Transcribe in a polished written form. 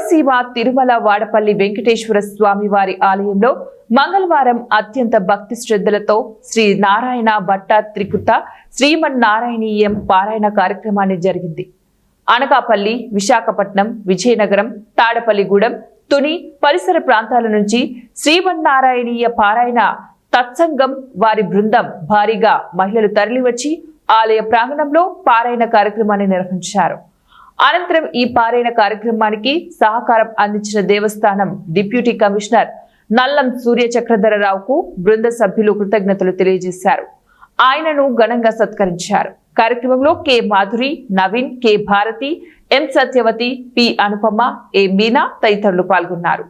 కోనసీమ తిరుమల వాడపల్లి వెంకటేశ్వర స్వామి వారి ఆలయంలో మంగళవారం అత్యంత భక్తి శ్రద్ధలతో శ్రీ నారాయణ భట్ట త్రిపుత శ్రీమన్నారాయణీయం పారాయణ కార్యక్రమాన్ని జరిగింది. అనకాపల్లి, విశాఖపట్నం, విజయనగరం, తాడపల్లిగూడెం, తుని పరిసర ప్రాంతాల నుంచి శ్రీమన్నారాయణీయ పారాయణ తత్సంగం వారి బృందం భారీగా మహిళలు తరలివచ్చి ఆలయ ప్రాంగణంలో పారాయణ కార్యక్రమాన్ని నిర్వహించారు. అనంతరం ఈ పారాయణ కార్యక్రమానికి సహకారం అందించిన దేవస్థానం డిప్యూటీ కమిషనర్ నల్లం సూర్య చక్రధరరావుకు బృంద సభ్యులు కృతజ్ఞతలు తెలియజేశారు. ఆయనను ఘనంగా సత్కరించారు. కార్యక్రమంలో కె మాధురి, నవీన్, కె భారతి, ఎం సత్యవతి, పి అనుపమ, ఏ మీనా తదితరులు పాల్గొన్నారు.